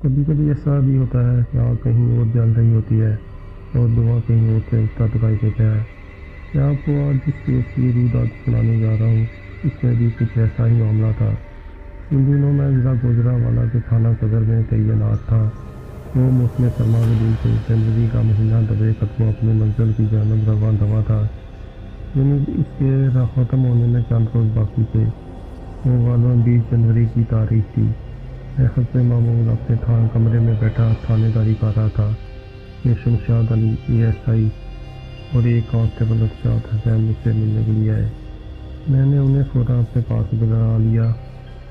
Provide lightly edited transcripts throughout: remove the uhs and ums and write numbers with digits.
کبھی کبھی ایسا بھی ہوتا ہے کہ آگ کہیں اور جل رہی ہوتی ہے اور دعا کہیں اور چمکتا دکھائی دیتا ہے۔ میں آپ کو آج جس کیس کی روداد سنانے جا رہا ہوں، اس میں بھی کچھ ایسا ہی معاملہ تھا۔ ان دنوں میں ضلع گوجرانوالہ کے تھانہ صدر میں تعینات تھا۔ وہ موسم سرما کے دن سے جنوری کا مہینہ دبے قدموں اپنی منزل کی جانب رواں تھا۔ اس کے ختم ہونے میں چند روز باقی تھے۔ وہ غالباً 20 جنوری کی تاریخ تھی۔ میں حسب معمول اپنے کمرے میں بیٹھا تھانے داری کر رہا تھا کہ شمشاد علی ASI اور ایک کانسٹیبل ارشاد حسین مجھ سے ملنے کے لیے آئے۔ میں نے انہیں فوراً اپنے پاس بلا لیا۔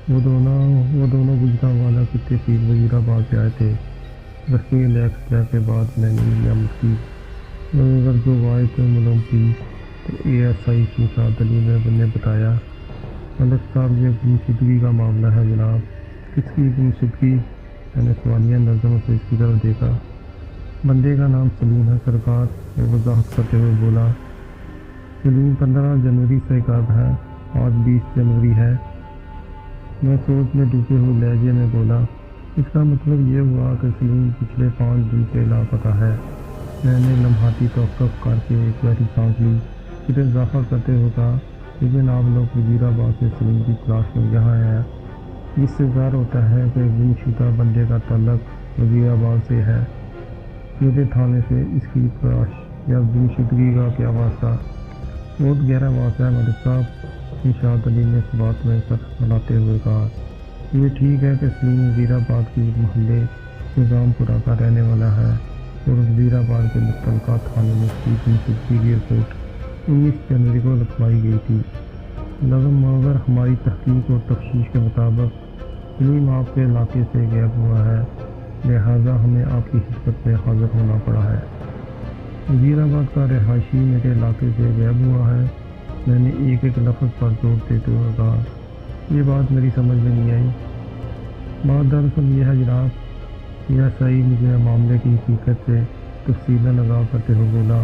وہ دونوں گوجرانوالہ کی تحصیل وزیرآباد سے آئے تھے۔ رسمی لیکس کے بعد میں نے نعمت کی اگر جو واحد معلوم کی تو ASI شمشاد علی نے بتایا، ملک صاحب یہ گمشدگی کا معاملہ ہے جناب۔ کس کی گمشدگی؟ میں نے سوالیہ نظروں سے اس کی طرف دیکھا۔ بندے کا نام سلیم ہے سرکار، وہ وضاحت کرتے ہوئے بولا۔ سلیم 15 جنوری سے غائب ہے، آج 20 جنوری ہے۔ میں سوچ میں ڈوبے ہوئے لہجے میں بولا، اس کا مطلب یہ ہوا کہ سلیم پچھلے 5 دن سے لاپتہ ہے۔ میں نے لمحاتی توقف کر کے ایک گہری سانس لی، پھر اضافہ کرتے ہوئے کہا، لیکن آپ لوگ وزیرآباد سے سلیم کی تلاش میں یہاں آئے، جس سے ظاہر ہوتا ہے کہ گم شدہ بندے کا تعلق وزیرآباد سے ہے۔ میرے تھانے سے اس کی تلاش یا گم شدگی کا کیا واسطہ؟ بہت گہرا واسطہ ہے ملک صاحب، شمشاد علی نے اس بات میں سر ہلاتے ہوئے کہا۔ یہ ٹھیک ہے کہ سلیم وزیرآباد کی محلے نظام پورہ کا رہنے والا ہے اور وزیرآباد کے متعلقہ تھانے میں اس کی گم شدگی کی رپورٹ 19 جنوری کو لکھوائی گئی تھی۔ مگر ہماری تحقیق اور تفتیش کے مطابق سلیم آپ کے علاقے سے غائب ہوا ہے، لہٰذا ہمیں آپ کی خدمت میں حاضر ہونا پڑا ہے۔ وزیرآباد کا رہائشی میرے علاقے سے غائب ہوا ہے؟ میں نے ایک لفظ پر زور دیتے ہوئے کہا۔ یہ بات میری سمجھ میں نہیں آئی۔ بات دراصل یہ ہے جناب، ASI مجھے معاملے کی حقیقت سے تفصیلاً آگاہ کرتے ہوئے بولا،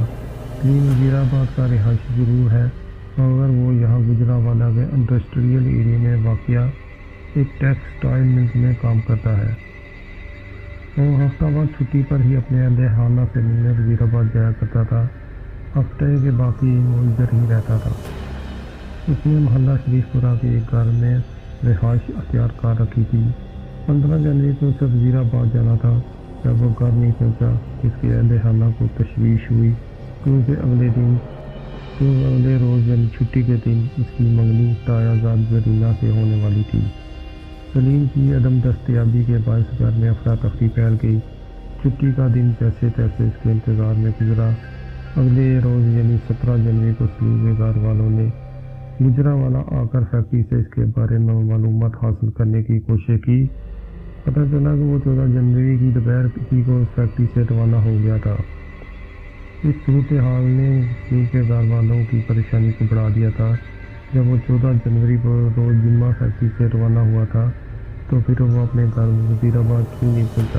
سلیم وزیرآباد کا رہائشی ضرور ہے، مگر وہ یہاں گوجرانوالہ کے انڈسٹریل ایریا میں واقع ایک ٹیکسٹائل ملز میں کام کرتا ہے۔ وہ ہفتہ وار چھٹی پر ہی اپنے اہل خانہ سے ملنے وزیرآباد جایا کرتا تھا، ہفتے کے باقی وہ ادھر ہی رہتا تھا۔ اس نے محلہ شریف پورہ کے ایک گھر میں رہائش اختیار کر رکھی تھی۔ 15 جنوری کو اسے وزیرآباد جانا تھا۔ جب وہ گھر نہیں پہنچا، اس کے اہل خانہ کو تشویش ہوئی کیونکہ اگلے روز یعنی چھٹی کے دن اس کی منگنی تایا زاد زرینہ سے ہونے والی تھی۔ سلیم کی عدم دستیابی کے باعث گھر میں افراتفری پھیل گئی۔ چھٹی کا دن جیسے تیسے اس کے انتظار میں گزرا۔ اگلے روز یعنی 17 جنوری کو سلیم کے گھر والوں نے گوجرانوالہ آ کر فیکٹری سے اس کے بارے میں معلومات حاصل کرنے کی کوشش کی۔ پتہ چلا کہ وہ 14 جنوری کی دوپہر ہی کو اس فیکٹری سے روانہ ہو گیا تھا۔ اس صورتحال نے سلیم کے گھر والوں کی پریشانی کو بڑھا دیا تھا۔ جب وہ 14 جنوری کو روز جمعہ فیکٹری سے روانہ ہوا تھا تو پھر وہ اپنے گھر وزیرآباد کیوں نہیں پہنچا؟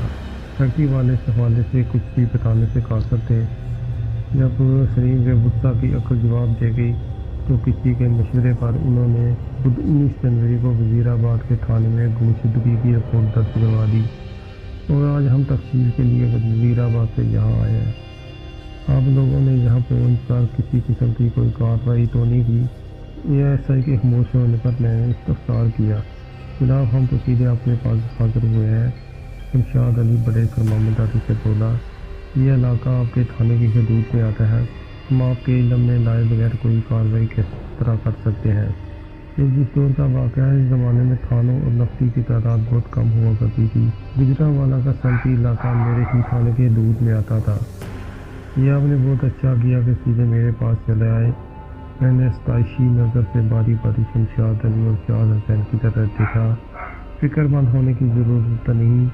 فیکٹری والے اس حوالے سے کچھ بھی بتانے سے قاصر تھے۔ جب سلیم کے غصہ کی عقل جواب دے گئی تو کسی کے مشورے پر انہوں نے خود 19 جنوری کو وزیرآباد کے تھانے میں گمشدگی کی رپورٹ درج کروا دی اور آج ہم تفصیل کے لیے وزیرآباد سے یہاں آئے ہیں۔ آپ لوگوں نے یہاں پہنچ کر کسی قسم کی کوئی کارروائی تو نہیں کی؟ ASI کے خاموش ہونے پر میں نے استفسار کیا۔ جناب ہم تو سیدھے اپنے پاس حاضر ہوئے ہیں، شمشاد علی بڑے فرمانبرداری سے بولا۔ یہ علاقہ آپ کے تھانے کی حدود میں آتا ہے، ہم آپ کے علم میں لائے بغیر کوئی کارروائی کس طرح کر سکتے ہیں؟ یہ جس دور کا واقعہ ہے، اس زمانے میں تھانوں اور نفری کی تعداد بہت کم ہوا کرتی تھی۔ گوجرانوالہ کا سلطی علاقہ میرے ہی تھانے کی حدود میں آتا تھا۔ یہ آپ نے بہت اچھا کیا کہ سیدھے میرے پاس چلے آئے۔ میں نے ستائشی نظر سے باری باری شمشاد علی اور شاہد حسین کی طرف دیکھا۔ فکر مند ہونے کی ضرورت نہیں،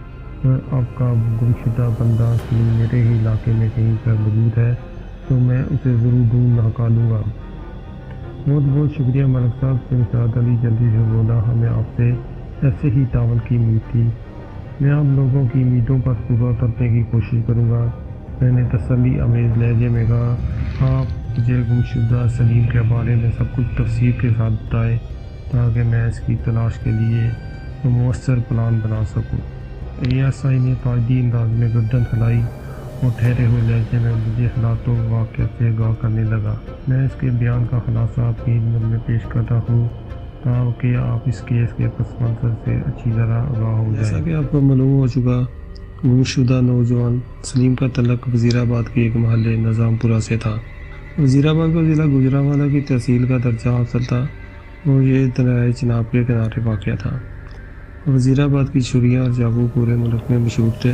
آپ کا گمشدہ بندہ سلیم میرے ہی علاقے میں کہیں پر موجود ہے تو میں اسے ضرور ڈھونڈ نکالوں گا۔ بہت بہت شکریہ ملک صاحب، شمشاد علی جلدی سے بولا۔ ہمیں آپ سے ایسے ہی تعاون کی امید تھی۔ میں آپ لوگوں کی امیدوں پر پورا اترنے کی کوشش کروں گا، میں نے تسلی آمیز لہجے میں کہا۔ آپ مجھے گمشدہ سلیم کے بارے میں سب کچھ تفصیل کے ساتھ بتائیں تاکہ میں اس کی تلاش کے لیے مؤثر پلان بنا سکوں۔ ASI نے تاجدی انداز میں گردن ہلائی اور ٹھہرے ہوئے لہجے میں مجھے حالات و واقعات سے آگاہ کرنے لگا۔ میں اس کے بیان کا خلاصہ آپ کی خدمت میں پیش کرتا ہوں تاکہ آپ اس کیس کے پس منظر سے اچھی طرح آگاہ ہو جائیں۔ جیسا کہ آپ کو معلوم ہو چکا، گم شدہ نوجوان سلیم کا تعلق وزیر آباد کے ایک محلے نظام پورہ سے تھا۔ وزیر آباد کو ضلع گوجرانوالہ کی تحصیل کا درجہ حاصل تھا اور یہ دریائے چناب کے کنارے واقع تھا۔ وزیر آباد کی چھریاں اور چاقو پورے ملک میں مشہور تھے۔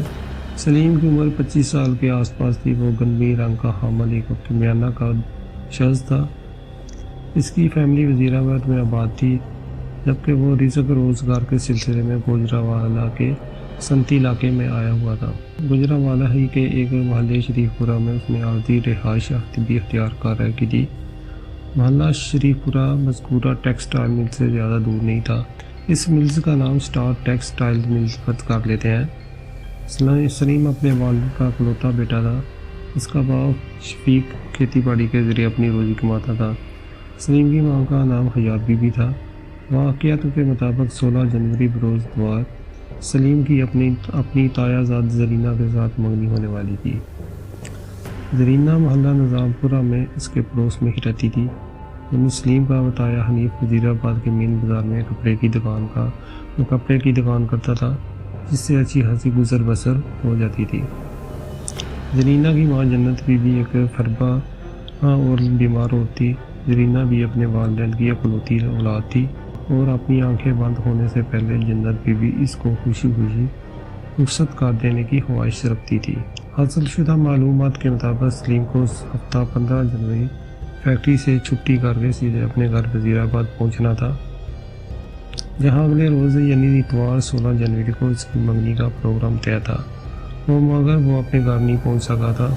سلیم کی عمر 25 سال کے آس پاس تھی۔ وہ گندمی رنگ کا حامل ایک درمیانہ قد شخص تھا۔ اس کی فیملی وزیر آباد میں آباد تھی، جبکہ وہ رزق روزگار کے سلسلے میں گوجرانوالہ کے صنعتی علاقے میں آیا ہوا تھا۔ گوجرانوالہ ہی کے ایک محلے شریف پورہ میں اس نے عارضی رہائش بھی اختیار کر رکھی تھی۔ محلہ شریف پورہ مذکورہ ٹیکسٹائل مل سے زیادہ دور نہیں تھا۔ اس ملز کا نام سٹار ٹیکسٹائل ملز فرض کر لیتے ہیں۔ سلیم اپنے والد کا اکلوتا بیٹا تھا۔ اس کا باپ شفیق کھیتی باڑی کے ذریعے اپنی روزی کماتا تھا۔ سلیم کی ماں کا نام حیات بی بی تھا۔ واقعات کے مطابق 16 جنوری بروز اتوار سلیم کی اپنی تایا زاد زرینہ کے ساتھ منگنی ہونے والی تھی۔ زرینہ محلہ نظام پورہ میں اس کے پڑوس میں ہی رہتی تھی۔ سلیم کا بتایا حنیف وزیر آباد کے مین بازار میں کپڑے کی دکان کرتا تھا، جس سے اچھی خاصی گزر بسر ہو جاتی تھی۔ زرینہ کی ماں جنت بی بی ایک فربا اور بیمار عورت تھی۔ زرینہ بھی اپنے والدین کی اکلوتی اولاد تھی اور اپنی آنکھیں بند ہونے سے پہلے جنت بی بی اس کو خوشی رخصت کر دینے کی خواہش رکھتی تھی۔ حاصل شدہ معلومات کے مطابق سلیم کو اس ہفتہ 15 جنوری فیکٹری سے چھٹی کر کے سیدھے اپنے گھر وزیر آباد پہنچنا تھا، جہاں اگلے روز یعنی اتوار 16 جنوری کو اس کی منگنی کا پروگرام طے تھا۔ مگر وہ اپنے گھر نہیں پہنچ سکا تھا،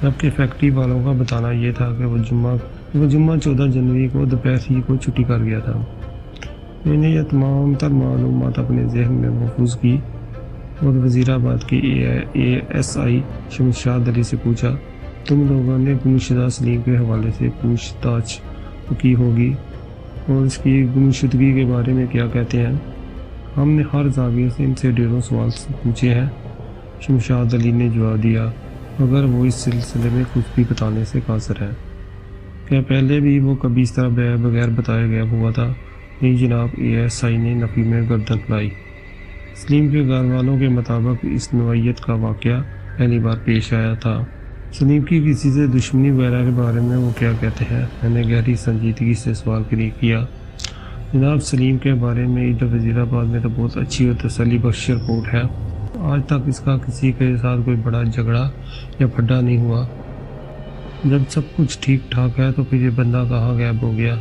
جبکہ فیکٹری والوں کا بتانا یہ تھا کہ وہ جمعہ 14 جنوری کو دوپہر ہی کو چھٹی کر گیا تھا۔ میں نے یہ تمام تر معلومات اپنے ذہن میں محفوظ کی اور وزیر آباد کے ASI شمشاد علی سے پوچھا، تم لوگوں نے گمشدہ سلیم کے حوالے سے پوچھ تاچھ کی ہوگی اور اس کی گمشدگی کے بارے میں کیا کہتے ہیں؟ ہم نے ہر زاویے سے ان سے ڈھیروں سوال پوچھے ہیں، شمشاد علی نے جواب دیا، مگر وہ اس سلسلے میں کچھ بھی بتانے سے قاصر ہے۔ کیا پہلے بھی وہ کبھی اس طرح بغیر بتائے گیا ہوا تھا؟ نہیں جناب، ASI نے نفی میں گردن ہلائی۔ سلیم کے گھر والوں کے مطابق اس نوعیت کا واقعہ پہلی بار پیش آیا تھا۔ سلیم کی کسی سے دشمنی وغیرہ کے بارے میں وہ کیا کہتے ہیں؟ میں نے گہری سنجیدگی سے سوال کیا۔ جناب، سلیم کے بارے میں ادھر وزیر آباد میں تو بہت اچھی اور تسلی بخش رپورٹ ہے۔ آج تک اس کا کسی کے ساتھ کوئی بڑا جھگڑا یا پھڈا نہیں ہوا۔ جب سب کچھ ٹھیک ٹھاک ہے تو پھر یہ بندہ کہاں غائب ہو گیا؟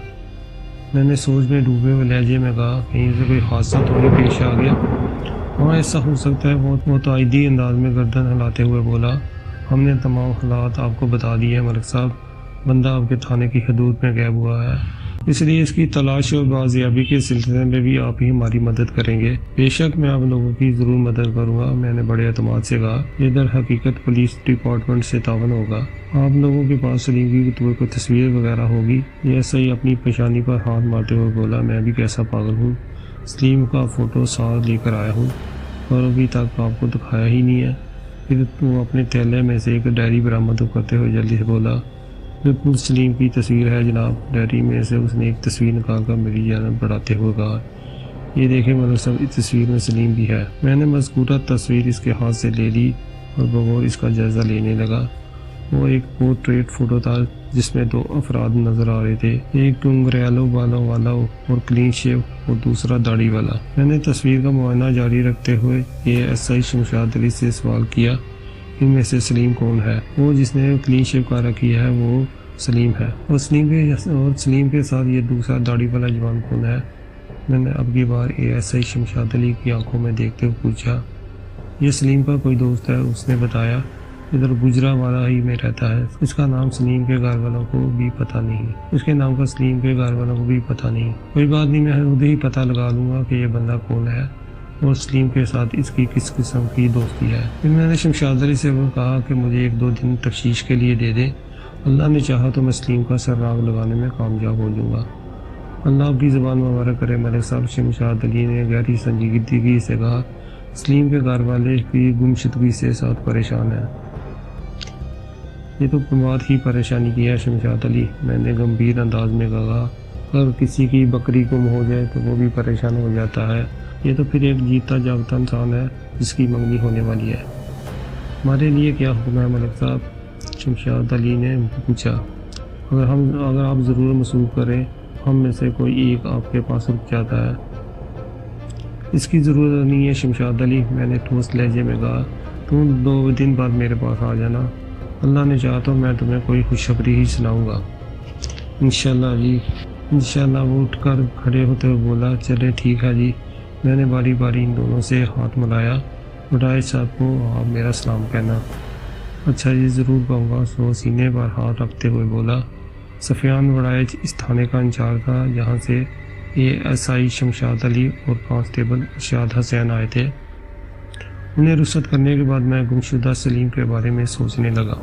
میں نے سوچ میں ڈوبے ہوئے لہجے میں کہا، کہیں سے کوئی حادثہ تو نہیں پیش آ گیا؟ ہاں، ایسا ہو سکتا ہے۔ وہ تائیدی انداز میں گردن ہلاتے ہوئے بولا، ہم نے تمام حالات آپ کو بتا دیے ہیں ملک صاحب۔ بندہ آپ کے تھانے کی حدود میں غائب ہوا ہے، اس لیے اس کی تلاش اور بازیابی کے سلسلے میں بھی آپ ہی ہماری مدد کریں گے۔ بے شک میں آپ لوگوں کی ضرور مدد کروں گا، میں نے بڑے اعتماد سے کہا۔ یہ در حقیقت پولیس ڈپارٹمنٹ سے تعاون ہوگا۔ آپ لوگوں کے پاس سلیم کی کوئی تصویر وغیرہ ہوگی؟ یہ ایسا ہی اپنی پیشانی پر ہاتھ مارتے ہوئے بولا، میں بھی کیسا پاگل ہوں، سلیم کا فوٹو ساتھ لے کر آیا ہوں اور ابھی تک آپ کو دکھایا ہی نہیں ہے۔ پھر وہ اپنے تھیلے میں سے ایک ڈائری برآمد کرتے ہوئے جلدی سے بولا، بالکل سلیم کی تصویر ہے جناب۔ ڈائری میں سے اس نے ایک تصویر نکال کر میری جانب بڑھاتے ہوئے کہا، یہ دیکھیں ملک صاحب، اس تصویر میں سلیم بھی ہے۔ میں نے مذکورہ تصویر اس کے ہاتھ سے لے لی اور بغور اس کا جائزہ لینے لگا۔ وہ ایک پورٹریٹ فوٹو تھا جس میں 2 افراد نظر آ رہے تھے، ایک گھنگریالو بالوں والا اور کلین شیو اور دوسرا داڑھی والا۔ میں نے تصویر کا معائنہ جاری رکھتے ہوئے ASI شمشاد علی سے سوال کیا، ان میں سے سلیم کون ہے؟ وہ جس نے کلین شیو کر رکھی ہے وہ سلیم ہے، اور سلیم کے ساتھ یہ دوسرا داڑھی والا جوان کون ہے؟ میں نے اب کی بار ASI شمشاد علی کی آنکھوں میں دیکھتے ہوئے پوچھا۔ یہ سلیم کا کوئی دوست ہے، اس نے بتایا، ادھر گوجرانوالہ ہی میں رہتا ہے۔ اس کا نام سلیم کے گھر والوں کو بھی پتہ نہیں، اس کے نام کا سلیم کے گھر والوں کو بھی پتہ نہیں۔ کوئی بات نہیں، میں خود ہی پتہ لگا لوں گا کہ یہ بندہ کون ہے اور سلیم کے ساتھ اس کی کس قسم کی دوستی ہے۔ پھر میں نے شمشاد علی سے وہ کہا کہ مجھے 1-2 دن تفتیش کے لیے دے دیں، اللہ نے چاہا تو میں سلیم کا سراغ لگانے میں کامیاب ہو جاؤں گا۔ اللہ آپ کی زبان مبارک کرے ملک صاحب، شمشاد علی نے گہری سنجیدگی سے کہا۔ سلیم کے گھر والے بھی گمشدگی سے ساتھ پریشان ہیں۔ یہ تو بات ہی پریشانی کی ہے شمشاد علی، میں نے گمبھیر انداز میں کہا، اگر کسی کی بکری گم ہو جائے تو وہ بھی پریشان ہو جاتا ہے، یہ تو پھر ایک جیتا جاگتا انسان ہے جس کی منگنی ہونے والی ہے۔ ہمارے لیے کیا حکم ہے ملک صاحب؟ شمشاد علی نے پوچھا۔ اگر آپ ضرور مسوخ کریں، ہم میں سے کوئی ایک آپ کے پاس رک جاتا ہے۔ اس کی ضرورت نہیں ہے شمشاد علی، میں نے ٹھوس لہجے میں کہا، تم 2 دن بعد میرے پاس آ جانا، اللہ نے چاہا تو میں تمہیں کوئی خوشخبری ہی سناؤں گا۔ انشاءاللہ جی، انشاءاللہ۔ وہ اٹھ کر کھڑے ہوتے ہوئے بولا، چلے ٹھیک ہے جی۔ میں نے باری باری ان دونوں سے ہاتھ ملایا۔ وڈائچ صاحب کو آپ میرا سلام کہنا۔ اچھا جی، ضرور کہوں گا، سو سینے پر ہاتھ رکھتے ہوئے بولا۔ سفیان وڈائچ اس تھانے کا انچارج تھا جہاں سے ASI شمشاد علی اور کانسٹیبل ارشاد حسین آئے تھے۔ انہیں رخصت کرنے کے بعد میں گمشدہ سلیم کے بارے میں سوچنے لگا۔